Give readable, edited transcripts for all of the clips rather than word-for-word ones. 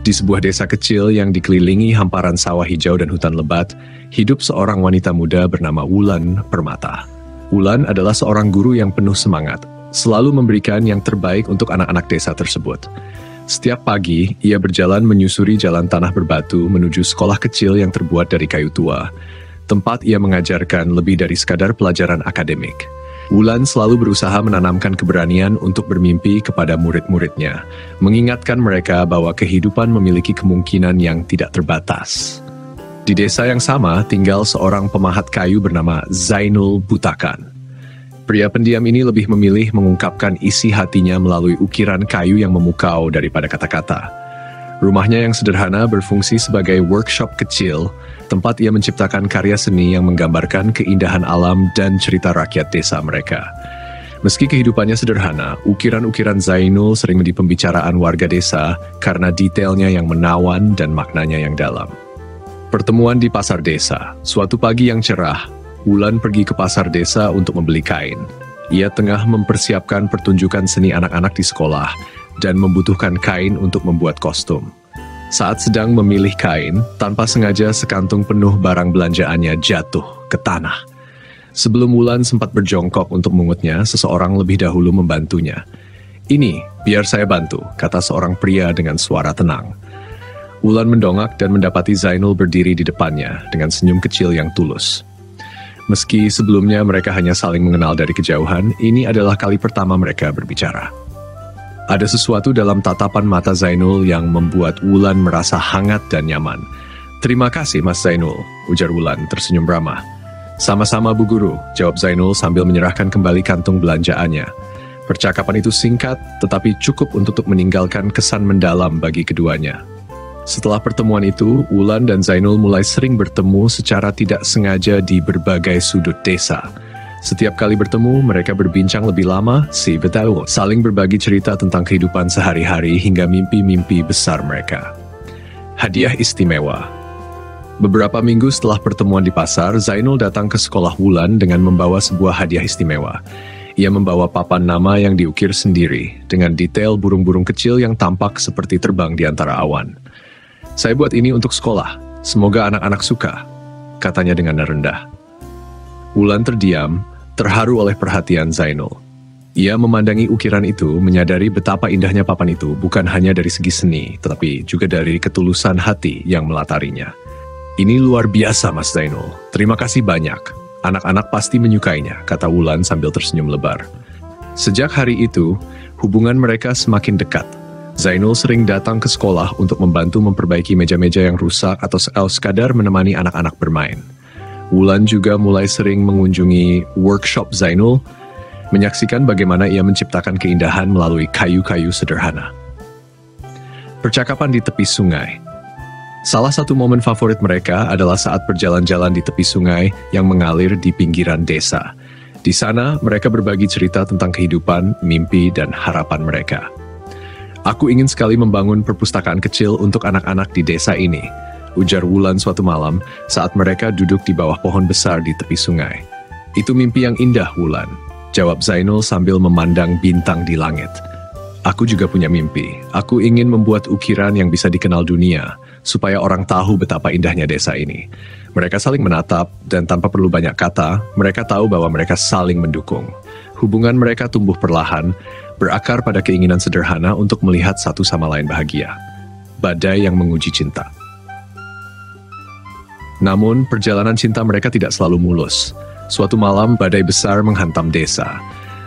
Di sebuah desa kecil yang dikelilingi hamparan sawah hijau dan hutan lebat, hidup seorang wanita muda bernama Wulan Permata. Wulan adalah seorang guru yang penuh semangat, selalu memberikan yang terbaik untuk anak-anak desa tersebut. Setiap pagi, ia berjalan menyusuri jalan tanah berbatu menuju sekolah kecil yang terbuat dari kayu tua, tempat ia mengajarkan lebih dari sekadar pelajaran akademik. Wulan selalu berusaha menanamkan keberanian untuk bermimpi kepada murid-muridnya, mengingatkan mereka bahwa kehidupan memiliki kemungkinan yang tidak terbatas. Di desa yang sama tinggal seorang pemahat kayu bernama Zainul Butakan. Pria pendiam ini lebih memilih mengungkapkan isi hatinya melalui ukiran kayu yang memukau daripada kata-kata. Rumahnya yang sederhana berfungsi sebagai workshop kecil, tempat ia menciptakan karya seni yang menggambarkan keindahan alam dan cerita rakyat desa mereka. Meski kehidupannya sederhana, ukiran-ukiran Zainul sering menjadi pembicaraan warga desa karena detailnya yang menawan dan maknanya yang dalam. Pertemuan di pasar desa. Suatu pagi yang cerah, Wulan pergi ke pasar desa untuk membeli kain. Ia tengah mempersiapkan pertunjukan seni anak-anak di sekolah dan membutuhkan kain untuk membuat kostum. Saat sedang memilih kain, tanpa sengaja sekantung penuh barang belanjaannya jatuh ke tanah. Sebelum Wulan sempat berjongkok untuk mengutnya, seseorang lebih dahulu membantunya. "Ini, biar saya bantu," kata seorang pria dengan suara tenang. Wulan mendongak dan mendapati Zainul berdiri di depannya dengan senyum kecil yang tulus. Meski sebelumnya mereka hanya saling mengenal dari kejauhan, ini adalah kali pertama mereka berbicara. Ada sesuatu dalam tatapan mata Zainul yang membuat Wulan merasa hangat dan nyaman. "Terima kasih, Mas Zainul," ujar Wulan tersenyum ramah. "Sama-sama, Bu Guru," jawab Zainul sambil menyerahkan kembali kantung belanjaannya. Percakapan itu singkat, tetapi cukup untuk meninggalkan kesan mendalam bagi keduanya. Setelah pertemuan itu, Wulan dan Zainul mulai sering bertemu secara tidak sengaja di berbagai sudut desa. Setiap kali bertemu, mereka berbincang lebih lama, saling berbagi cerita tentang kehidupan sehari-hari hingga mimpi-mimpi besar mereka. Hadiah istimewa. Beberapa minggu setelah pertemuan di pasar, Zainul datang ke sekolah Wulan dengan membawa sebuah hadiah istimewa. Ia membawa papan nama yang diukir sendiri, dengan detail burung-burung kecil yang tampak seperti terbang di antara awan. "Saya buat ini untuk sekolah, semoga anak-anak suka," katanya dengan rendah. Wulan terdiam, terharu oleh perhatian Zainul. Ia memandangi ukiran itu, menyadari betapa indahnya papan itu bukan hanya dari segi seni, tetapi juga dari ketulusan hati yang melatarinya. "Ini luar biasa, Mas Zainul. Terima kasih banyak. Anak-anak pasti menyukainya," kata Wulan sambil tersenyum lebar. Sejak hari itu, hubungan mereka semakin dekat. Zainul sering datang ke sekolah untuk membantu memperbaiki meja-meja yang rusak atau sekadar menemani anak-anak bermain. Wulan juga mulai sering mengunjungi workshop Zainul, menyaksikan bagaimana ia menciptakan keindahan melalui kayu-kayu sederhana. Percakapan di tepi sungai. Salah satu momen favorit mereka adalah saat berjalan-jalan di tepi sungai yang mengalir di pinggiran desa. Di sana, mereka berbagi cerita tentang kehidupan, mimpi, dan harapan mereka. "Aku ingin sekali membangun perpustakaan kecil untuk anak-anak di desa ini," ujar Wulan suatu malam saat mereka duduk di bawah pohon besar di tepi sungai. "Itu mimpi yang indah, Wulan," jawab Zainul sambil memandang bintang di langit. "Aku juga punya mimpi. Aku ingin membuat ukiran yang bisa dikenal dunia, supaya orang tahu betapa indahnya desa ini." Mereka saling menatap, dan tanpa perlu banyak kata, mereka tahu bahwa mereka saling mendukung. Hubungan mereka tumbuh perlahan, berakar pada keinginan sederhana untuk melihat satu sama lain bahagia. Badai yang menguji cinta. Namun, perjalanan cinta mereka tidak selalu mulus. Suatu malam, badai besar menghantam desa.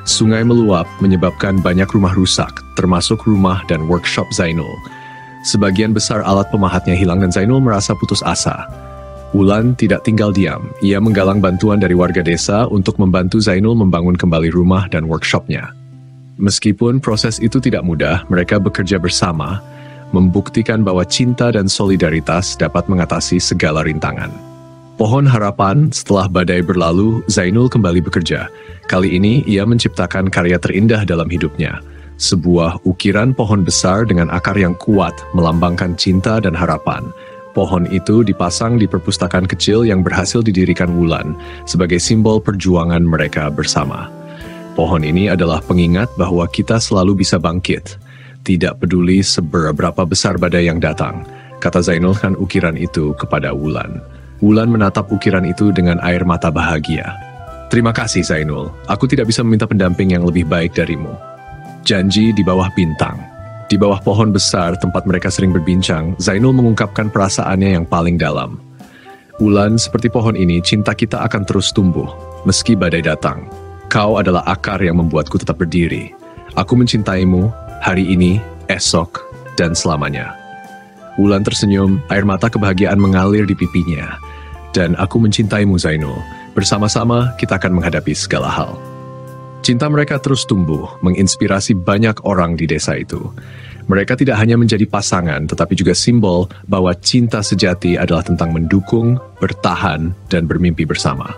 Sungai meluap, menyebabkan banyak rumah rusak, termasuk rumah dan workshop Zainul. Sebagian besar alat pemahatnya hilang dan Zainul merasa putus asa. Wulan tidak tinggal diam. Ia menggalang bantuan dari warga desa untuk membantu Zainul membangun kembali rumah dan workshopnya. Meskipun proses itu tidak mudah, mereka bekerja bersama, membuktikan bahwa cinta dan solidaritas dapat mengatasi segala rintangan. Pohon harapan, setelah badai berlalu, Zainul kembali bekerja. Kali ini, ia menciptakan karya terindah dalam hidupnya. Sebuah ukiran pohon besar dengan akar yang kuat melambangkan cinta dan harapan. Pohon itu dipasang di perpustakaan kecil yang berhasil didirikan Wulan sebagai simbol perjuangan mereka bersama. Pohon ini adalah pengingat bahwa kita selalu bisa bangkit. Tidak peduli seberapa besar badai yang datang, kata Zainul ukiran itu kepada Wulan. Wulan menatap ukiran itu dengan air mata bahagia. Terima kasih Zainul, aku tidak bisa meminta pendamping yang lebih baik darimu. Janji di bawah bintang. Di bawah pohon besar tempat mereka sering berbincang, Zainul mengungkapkan perasaannya yang paling dalam. Wulan, seperti pohon ini, cinta kita akan terus tumbuh, meski badai datang. Kau adalah akar yang membuatku tetap berdiri. Aku mencintaimu, hari ini, esok, dan selamanya. Wulan tersenyum, air mata kebahagiaan mengalir di pipinya. Dan aku mencintaimu Zainul, bersama-sama kita akan menghadapi segala hal. Cinta mereka terus tumbuh, menginspirasi banyak orang di desa itu. Mereka tidak hanya menjadi pasangan, tetapi juga simbol bahwa cinta sejati adalah tentang mendukung, bertahan, dan bermimpi bersama.